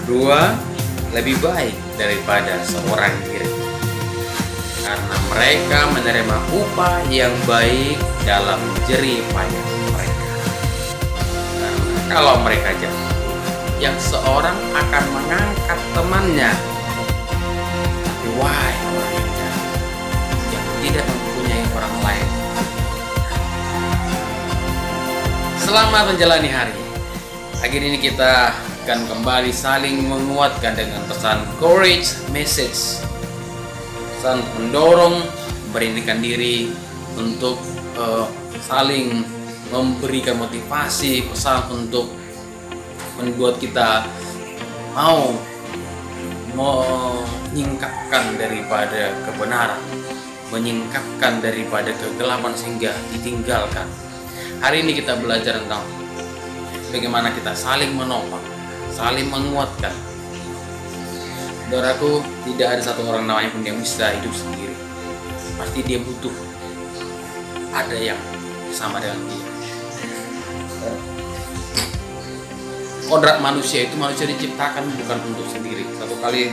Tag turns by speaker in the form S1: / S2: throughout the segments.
S1: Dua, lebih baik daripada seorang diri, karena mereka menerima upah yang baik dalam jerih payah mereka. Karena kalau mereka jatuh, yang seorang akan mengangkat temannya. Tapi wahai orang yang jahat, yang tidak mempunyai orang lain. Selamat menjalani hari. Akhir ini kita akan kembali saling menguatkan dengan pesan courage message, pesan mendorong, memberanikan diri untuk saling memberikan motivasi, pesan untuk membuat kita mau menyingkapkan daripada kebenaran, menyingkapkan daripada kegelapan sehingga ditinggalkan. Hari ini kita belajar tentang bagaimana kita saling menopang, saling menguatkan. Saudaraku, tidak ada satu orang namanya pun yang bisa hidup sendiri. Pasti dia butuh ada yang sama dengan dia. Kodrat manusia itu, manusia diciptakan bukan untuk sendiri. Satu kali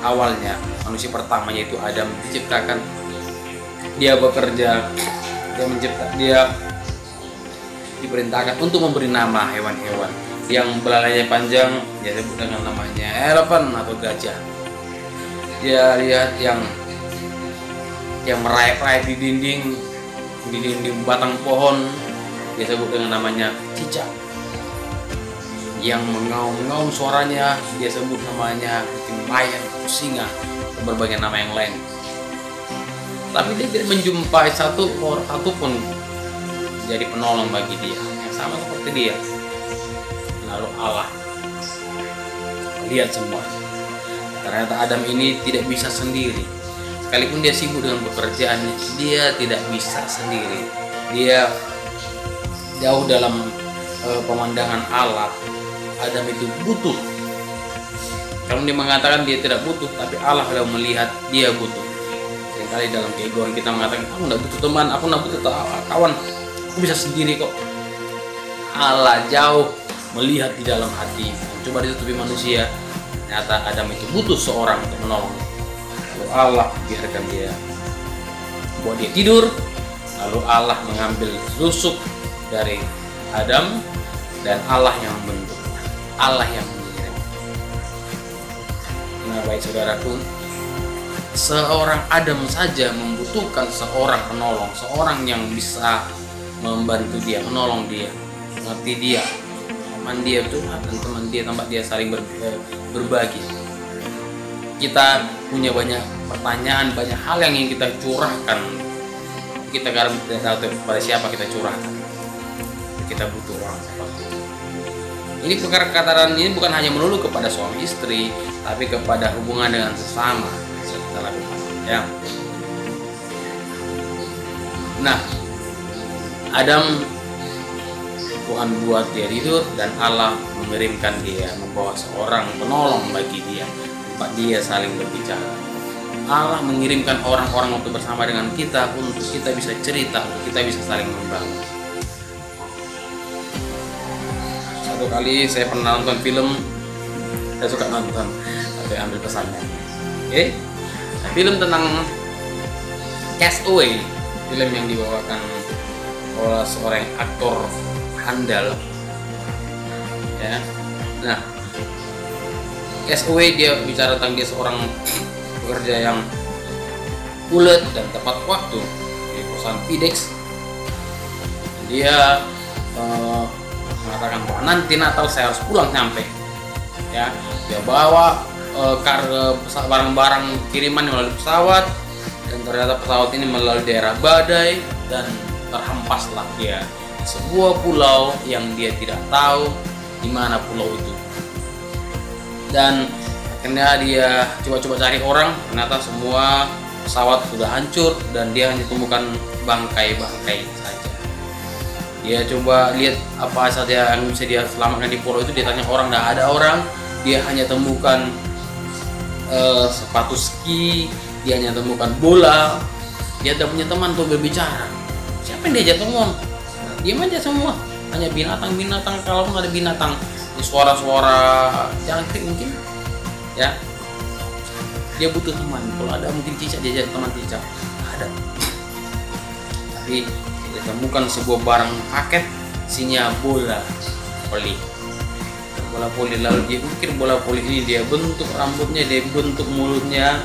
S1: awalnya manusia pertamanya itu Adam diciptakan, dia bekerja, dia diperintahkan untuk memberi nama hewan-hewan yang belalainya panjang, dia sebut dengan namanya elephant atau gajah. Dia lihat yang merayap-rayap di dinding batang pohon, dia sebut dengan namanya cicak. Yang mengaum-ngaum suaranya, dia sebut namanya lion atau singa, dan berbagai nama yang lain. Tapi dia tidak menjumpai satu pun jadi penolong bagi dia yang sama seperti dia. Lalu Allah lihat semua. Ternyata Adam ini tidak bisa sendiri. Sekalipun dia sibuk dengan pekerjaannya, dia tidak bisa sendiri. Dia jauh dalam pemandangan Allah. Adam itu butuh. Kalau dia mengatakan dia tidak butuh, tapi Allah kalau melihat dia butuh. Seringkali dalam keegoan kita mengatakan, aku tidak butuh teman, aku tidak butuh kawan, aku bisa sendiri kok. Allah jauh melihat di dalam hati, coba ditutupi manusia. Ternyata Adam itu butuh seorang untuk menolong. Lalu Allah biarkan dia, buat dia tidur. Lalu Allah mengambil rusuk dari Adam, dan Allah yang membentuk, Allah yang mengirim. Nah, baik saudaraku, seorang Adam saja membutuhkan seorang penolong, seorang yang bisa membantu dia, menolong dia, mengerti dia, teman dia Tuhan, dan teman dia, tempat dia saling berbagi. Kita punya banyak pertanyaan, banyak hal yang ingin kita curahkan. Kita kadang tidak tahu kepada siapa kita curahkan. Kita butuh orang seperti itu. Ini perkataan ini bukan hanya melulu kepada suami istri, tapi kepada hubungan dengan sesama yang kita lakukan. Ya. Nah, Adam, Tuhan buat dia tidur, dan Allah mengirimkan dia, membawa seorang penolong bagi dia, tempat dia saling berbicara. Allah mengirimkan orang-orang untuk bersama dengan kita, untuk kita bisa cerita, untuk kita bisa saling membangun. Satu kali saya pernah nonton film, saya suka nonton, tapi ambil pesannya. Oke, nah, film tentang Castaway, film yang dibawakan oleh seorang aktor handal. Ya, nah, Castaway dia bicara tentang dia seorang pekerja yang ulet dan tepat waktu di perusahaan FedEx. Dia mengatakan bahwa nanti Natal saya harus pulang sampai. Ya, dia bawa barang-barang kiriman melalui pesawat, dan ternyata pesawat ini melalui daerah badai dan terhempaslah dia di sebuah pulau yang dia tidak tahu di mana pulau itu. Dan akhirnya dia coba-coba cari orang, ternyata semua pesawat sudah hancur dan dia hanya temukan bangkai-bangkai saja. Dia coba lihat apa saja yang bisa dia selamatkan di pulau itu, dia tanya orang, tidak ada orang. Dia hanya temukan sepatu ski, dia hanya temukan bola. Dia tidak punya teman untuk berbicara. Siapa yang diajak temuan? Diam aja semua, hanya binatang-binatang. Kalaupun ada binatang suara-suara jangkrik mungkin ya, dia butuh teman. Kalau ada mungkin cicak, dia jadi teman cicak, ada. Tapi ditemukan sebuah barang paket, isinya bola voli. Bola voli, lalu dia ukir bola voli ini, dia bentuk rambutnya, dia bentuk mulutnya,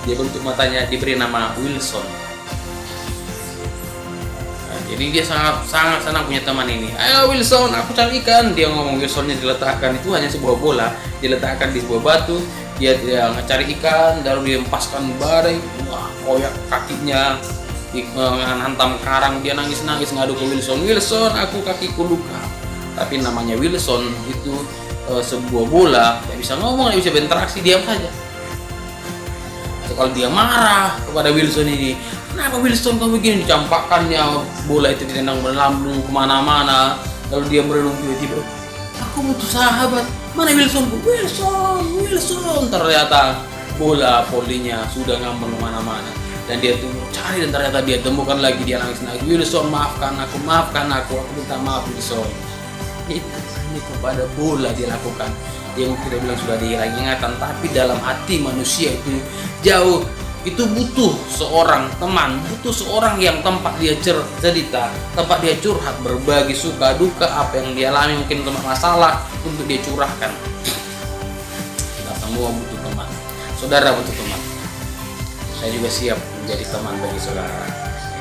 S1: dia bentuk matanya, diberi nama Wilson. Nah, jadi dia sangat senang punya teman ini. Ayo Wilson, aku cari ikan. Dia ngomong, Wilsonnya diletakkan, itu hanya sebuah bola, diletakkan di sebuah batu. Dia cari ikan, lalu dia empaskan badai, wah, koyak kakinya, hantam karang. Dia nangis ngadu ke Wilson, Wilson, aku kakiku luka. Tapi namanya Wilson itu sebuah bola, tidak bisa ngomong, tidak bisa berinteraksi, diam saja. Atau kalau dia marah kepada Wilson ini, kenapa Wilson kamu begini, dicampakkannya bola itu ditendang melambung kemana-mana. Lalu dia merenung, tiba-tiba, aku butuh sahabat, mana Wilson? Wilson. Ternyata bola volinya sudah ngambang kemana-mana. Dan dia tuh cari, dan ternyata dia temukan lagi. Dia nangis, Wilson, maafkan aku minta maaf Wilson. Ini kepada bola dia lakukan. Dia mungkin kita bilang sudah dihilang ingatan, tapi dalam hati manusia itu jauh, itu butuh seorang teman, butuh seorang yang tempat dia cerita, tempat dia curhat, berbagi suka duka, apa yang dia alami, mungkin tempat masalah untuk dia curahkan. Kita semua butuh teman, saudara butuh teman. Saya juga siap menjadi teman bagi saudara.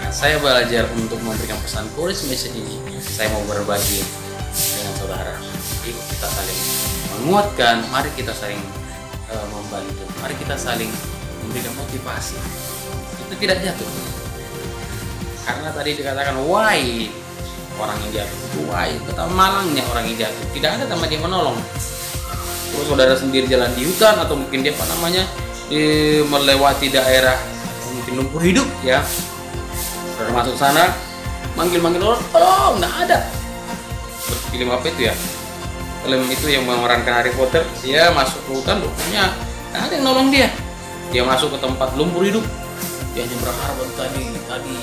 S1: Nah, saya belajar untuk memberikan pesan courage message ini. Saya mau berbagi dengan saudara. Yuk kita saling menguatkan, mari kita saling membantu, mari kita saling memberikan motivasi. Itu tidak jatuh. Karena tadi dikatakan why orang yang jatuh, why betapa malangnya orang yang jatuh, tidak ada teman yang menolong. Terus saudara sendiri jalan di hutan, atau mungkin dia melewati daerah mungkin lumpur hidup ya, saudara masuk sana manggil orang, tolong, nggak ada. Film apa itu ya, film itu yang memerankan Harry Potter, dia masuk ke hutan, rupanya nggak ada yang nolong dia. Dia masuk ke tempat lumpur hidup, dia hanya berharap tadi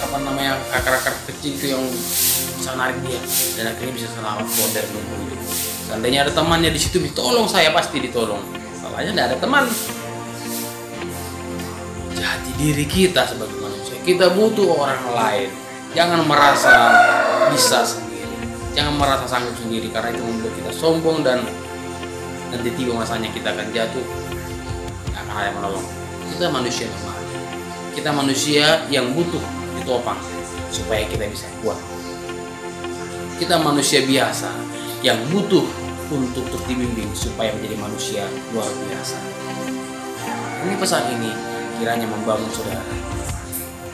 S1: apa namanya, akar-akar kecil itu yang bisa narik dia, dan akhirnya bisa selamat keluar dari lumpur hidup. Seandainya ada temannya di situ, ditolong, saya pasti ditolong. Salahnya tidak ada teman. Jati diri kita sebagai manusia, kita butuh orang lain. Jangan merasa bisa sendiri, jangan merasa sanggup sendiri, karena itu membuat kita sombong, dan nanti tiba masanya kita akan jatuh, tidak akan ada yang menolong. Kita manusia lemah, kita manusia yang butuh ditopang supaya kita bisa kuat. Kita manusia biasa yang butuh untuk terus dibimbing supaya menjadi manusia luar biasa. Ini pesan ini kiranya membangun saudara.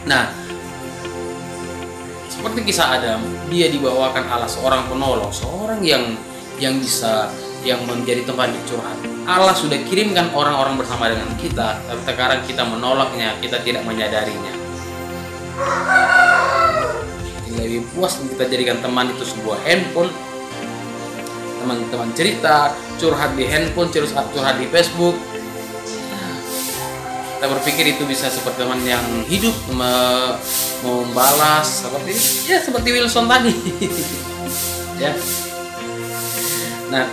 S1: Nah, seperti kisah Adam, dia dibawakan Allah seorang penolong, seorang yang menjadi tempat curhat. Allah sudah kirimkan orang-orang bersama dengan kita, tapi sekarang kita menolaknya, kita tidak menyadarinya. Lebih puas kita jadikan teman itu sebuah handphone, teman-teman cerita, curhat di handphone, curhat di Facebook. Kita berpikir itu bisa seperti teman yang hidup, membalas seperti Wilson tadi. Ya. Nah,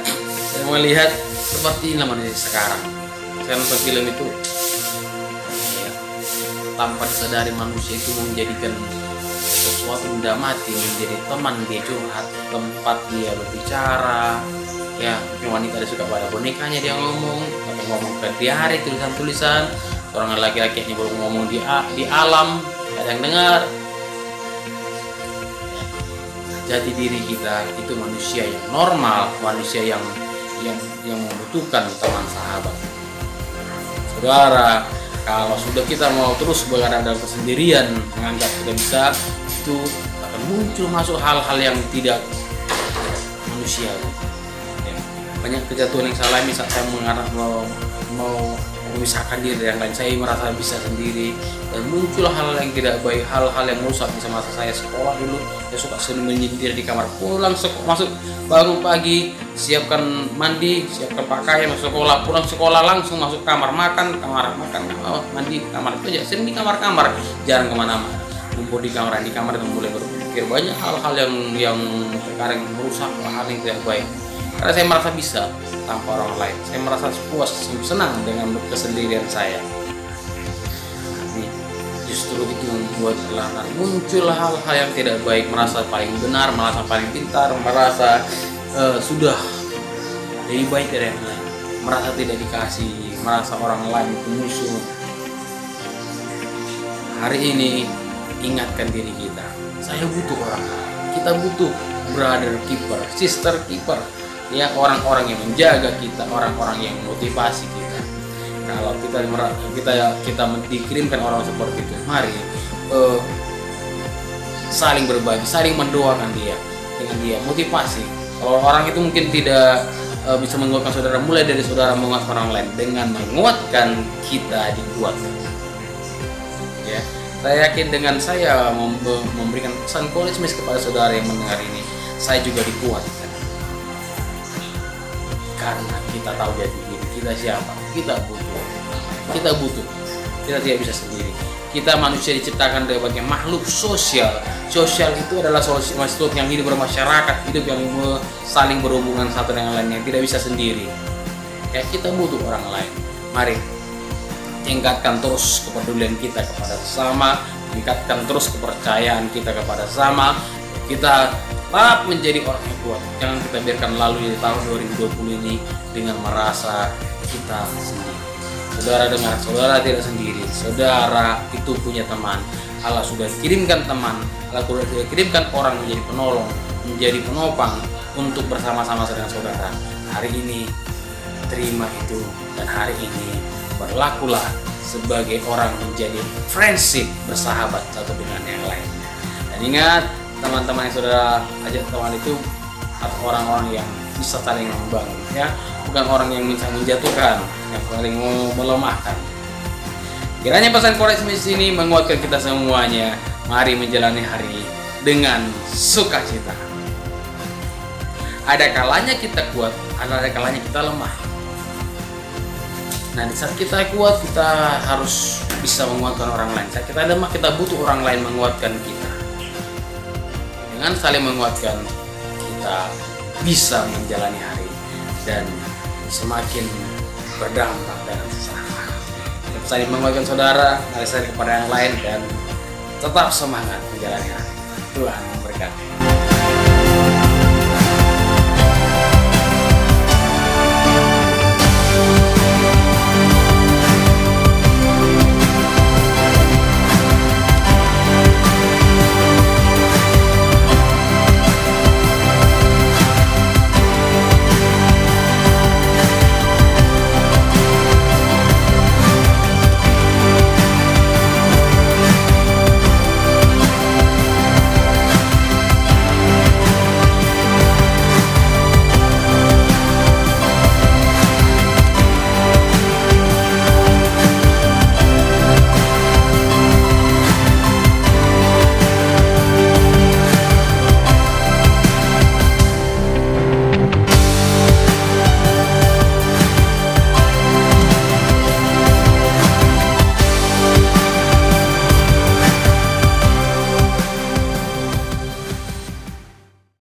S1: saya melihat seperti ini manusia sekarang. Saya nonton film itu, tanpa disadari manusia itu menjadikan sesuatu benda mati menjadi teman dia curhat, tempat dia berbicara. Ya, wanita ada suka pada bonekanya dia ngomong, atau ngomong ke diari, tulisan-tulisan. Orang laki-laki yang baru ngomong di alam, ada yang dengar. Jati diri kita itu manusia yang normal, manusia yang membutuhkan teman sahabat. Saudara, kalau sudah kita mau terus berada dalam kesendirian, menganggap kita bisa, itu akan muncul masuk hal-hal yang tidak manusiawi. Ya, banyak kejatuhan yang saya alami saat saya mau memisahkan diri dari yang lain. Saya merasa bisa sendiri, dan muncul hal-hal yang tidak baik, hal-hal yang merusak. Bisa masa saya sekolah dulu, saya suka sering menyindir di kamar, pulang masuk bangun pagi, siapkan mandi, siapkan pakaian, masuk sekolah, pulang sekolah langsung masuk kamar, makan, mandi, kamar itu aja, sering di kamar-kamar, jarang kemana-mana, kumpul di kamar itu mulai berkumpul. pikir banyak hal-hal yang terkadang merusak, hal yang tidak baik. Karena saya merasa bisa tanpa orang lain. Saya merasa puas, senang dengan kesendirian saya. Tapi justru itu membuat perlahan muncul hal-hal yang tidak baik, merasa paling benar, merasa paling pintar, merasa sudah lebih baik dari yang lain, merasa tidak dikasih, merasa orang lain itu musuh. Hari ini ingatkan diri kita, saya butuh orang lain. Kita butuh brother keeper, sister keeper, ya, orang-orang yang menjaga kita, orang-orang yang motivasi kita. Kalau kita dikirimkan orang seperti itu, mari saling berbagi, saling mendoakan dia, dengan dia motivasi. Kalau orang itu mungkin tidak bisa menguatkan saudara, mulai dari saudara menguatkan orang lain dengan menguatkan kita dikuatkan. Ya, saya yakin dengan saya memberikan pesan koleksmis kepada saudara yang mendengar ini, saya juga dikuatkan. Karena kita tahu jati diri kita siapa, kita butuh, kita tidak bisa sendiri. Kita manusia diciptakan sebagai makhluk sosial. Sosial itu adalah makhluk yang hidup bermasyarakat, hidup yang saling berhubungan satu dengan lainnya, tidak bisa sendiri. Ya, kita butuh orang lain. Mari tingkatkan terus kepedulian kita kepada sesama, tingkatkan terus kepercayaan kita kepada sesama. Kita tetap menjadi orang yang kuat. Jangan kita biarkan lalu di tahun 2020 ini dengan merasa kita sendiri. Saudara dengar, saudara tidak sendiri. Saudara itu punya teman. Allah sudah kirimkan teman, Allah sudah kirimkan orang menjadi penolong, menjadi penopang untuk bersama-sama dengan saudara. Hari ini terima itu, dan hari ini berlakulah sebagai orang menjadi friendship, bersahabat satu dengan yang lain. Dan ingat, teman-teman yang saudara ajak teman itu atau orang-orang yang bisa saling membangun, ya, bukan orang yang bisa menjatuhkan, yang saling melemahkan. Kiranya pesan koleksmis ini menguatkan kita semuanya. Mari menjalani hari dengan sukacita. Ada kalanya kita kuat, ada kalanya kita lemah. Nah, di saat kita kuat, kita harus bisa menguatkan orang lain. Saat kita lemah, kita butuh orang lain menguatkan kita. Dengan saling menguatkan, kita bisa menjalani hari dan semakin berdampak dengan sesama. Saling menguatkan saudara, mari saling kepada yang lain, dan tetap semangat menjalani hari. Tuhan memberkati.